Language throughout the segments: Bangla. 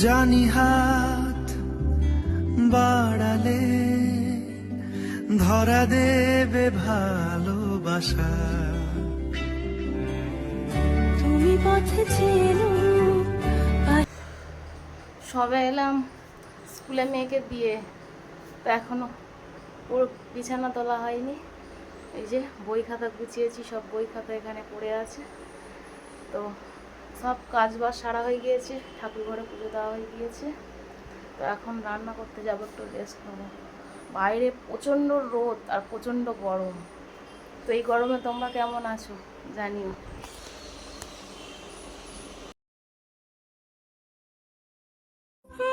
জানি হাত বাড়ালে ধরা দেবে ভালোবাসা। তুমি পথে চেনো। সবে এলাম স্কুলে মেয়েকে দিয়ে, তো এখনো ওর বিছানা তোলা হয়নি। এই যে বই খাতা গুছিয়েছি, সব বই খাতা এখানে পড়ে আছে। তো সব কাজ বাজ সারা হয়ে গিয়েছে, ঠাকুর ঘরে পুজো দেওয়া হয়ে গিয়েছে। তো এখন রান্না করতে যাবো, একটু রেস্ট নেবো। বাইরে প্রচণ্ড রোদ আর প্রচণ্ড গরম। তো এই গরমে তোমরা কেমন আছো জানিও।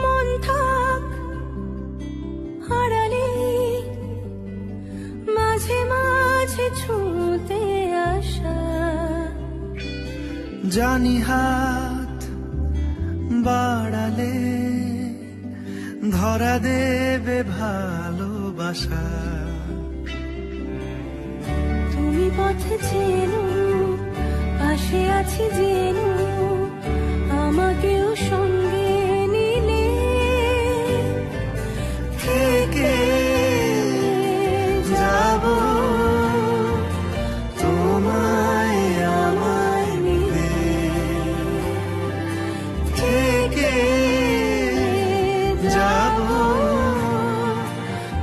মন থাক হারালে মাঝে মাঝে ছুঁতে আসা। জানি হাত বাড়ালে ধরা দেবে ভালোবাসা। তুমি পথে চেনো, পাশে আছি জেনো, আমাকেও সঙ্গে নিলে থেকে যাব তোমায় আমায় নিতে, থেকে যাব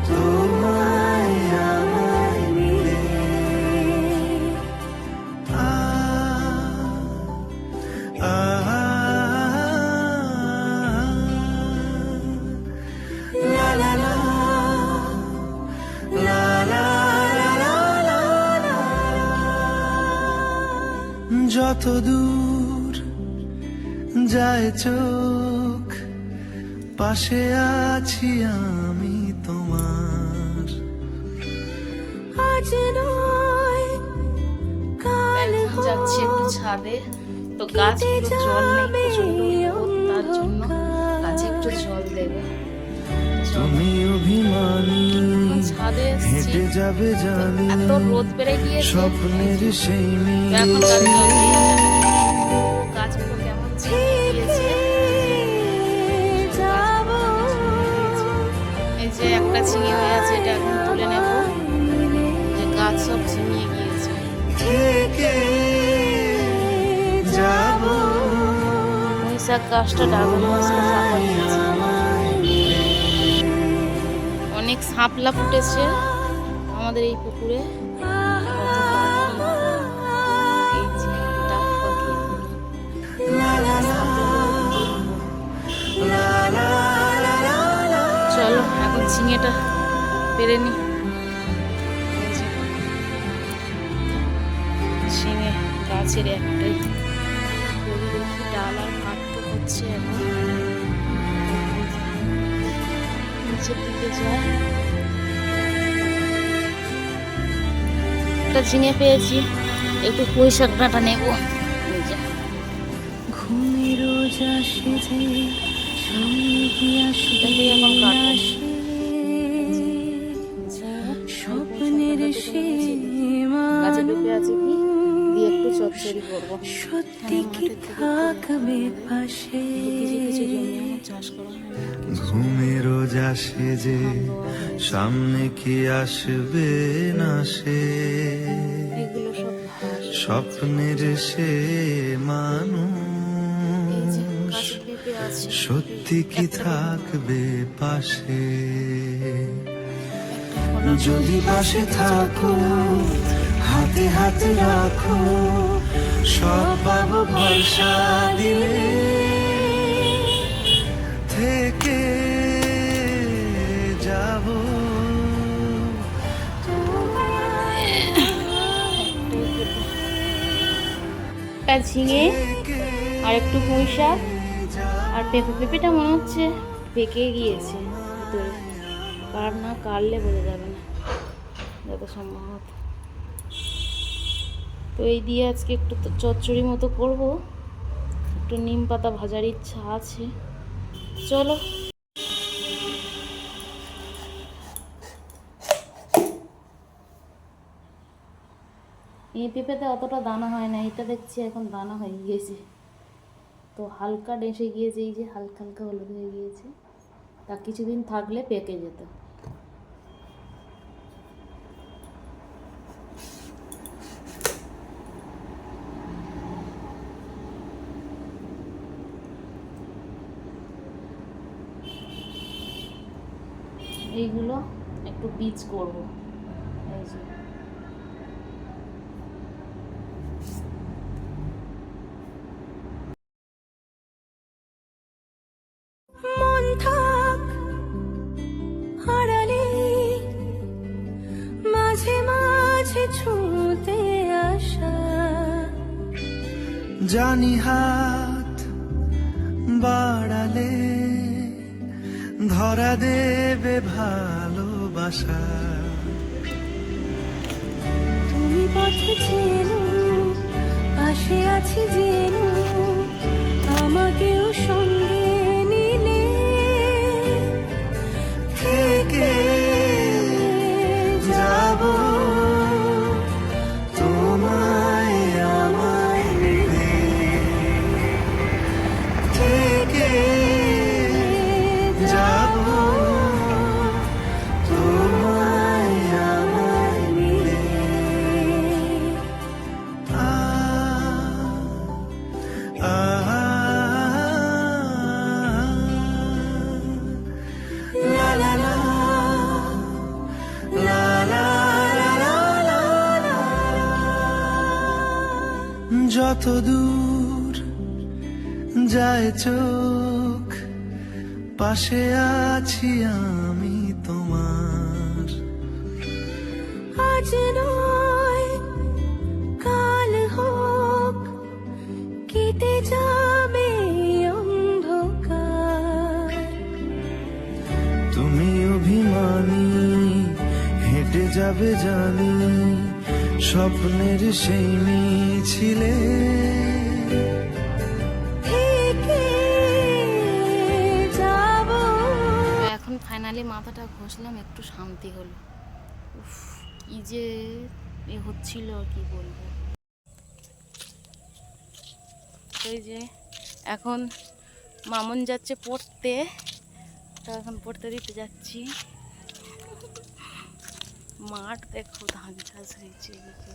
তোমায় আমায় নিতে। আ আ লা লা লা লা লা লা লা লা। যত দূর যায় চোখ, পাশে আছি আমি তোমার। আজ নয় কাল এখন যাচ্ছি একটু ছাদে, তো গাছগুলো জল নেই, প্রচণ্ড রোদ, তার জন্য গাছে একটু জল দেবে। তুমি অভিমানী ছাদে এসেছি, হেঁটে যাবে জানি, এত রোদ বেড়ে গিয়েছে। স্বপ্নের সেই তো এখন গাছে জল মিছিল। দিয়ে যাবে। গাছগুলো কেমন ছিঁড়ে গিয়েছে। এই যে একটা ঝিঙে হয়ে আছে, এটা এখন তুলে নেব। যে গাছ সব ঝিমিয়ে গিয়েছে। থেকে যাব পুঁইশাক গাছটা ড্রাগন গাছটা চাপা দিয়েছে। অনেক শাপলা ফুটেছে আমাদের এই পুকুরে। কত পাখি, এই যে ডাক পাখি। চলো এখন ঝিঙেটা পেরে নি। ঝিঙে গাছের একটাই, যদি দেখি ডাল আর কাটতে হচ্ছে। এখন নিচের দিকে যায়, একটা ঝিঙে পেয়েছি, একটু পুঁই শাক ডাঁটা নেবো। এই যে ঘুমের রোজ আসে যে সামনে কি আসবে এটাকেই এখন কাটবো। স্বপ্নের সে গাছে ডুবে আছে কি দিয়ে একটু চচ্চড়ি করবো। সত্যি কি থাকবে পাশে। কিছু কিছু জমি আমার চাষ করা হয় না। ঘুমেরও আসে যে সামনে কি আসবে না সে, এগুলো সব ঘাস। স্বপ্নের সে এই যে মানুষ গাছে পেঁপে আছে, সত্যি কি থাকবে পাশে। একটা যদি পাশে থাকো হাতে হাতে রাখো, সব পাবো ভরসা দিলে, থেকে যাব একটা ঝিঙে আর একটু পুঁই শাক আর পেঁপে। পেঁপেটা মনে হচ্ছে পেকে গিয়েছে ভিতরে, কার না কাটলে বোঝা যাবে না যত সম্ভবত। তো এই দিয়ে আজকে একটু চচ্চড়ি মতো করব, একটু নিম পাতা ভাজার ইচ্ছা আছে। চলো এই পেঁপেতে অতটা দানা হয় না, এটা দেখছি এখন দানা হয়ে গিয়েছে। তো হালকা ডেসে গিয়েছে, এই যে হালকা হালকা হলুদ হয়ে গিয়েছে, তা কিছুদিন থাকলে পেকে যেত। এইগুলো একটু বীজ করব, এই যে মন থাক আড়ালে, মাঝে মাঝে ছুঁতে আসা। জানি হাত বাড়ালে ধরা দেবে ভালোবাসা। তুমি পথে চেনো, পাশে আছি জেনো, আমাকেও সঙ্গে নিলে থেকে যাব তোমায় আমায় মিলে, থেকে যাব তোমায় আমায় মিলে। আ আ লা লা লা লা লা লা লা লা। যত দূর যায় চোখ, পাশে আছি আমি তোমার। আজ নয় কাল হোক, কেটে যাবে অন্ধকার। তুমি অভিমানী, হেঁটে যাবে জানি স্বপ্নের সেই মিছিলে। থেকে যাব। এখন ফাইনালি মাথাটা ঘষলাম, একটু শান্তি হলো। উফ, কি যে হচ্ছিল কি বলবো। এই যে এখন মামুন যাচ্ছে পড়তে, তো এখন পড়তে দিতে যাচ্ছি। মাঠ দেখো, ধান চাষ হয়েছে এদিকে।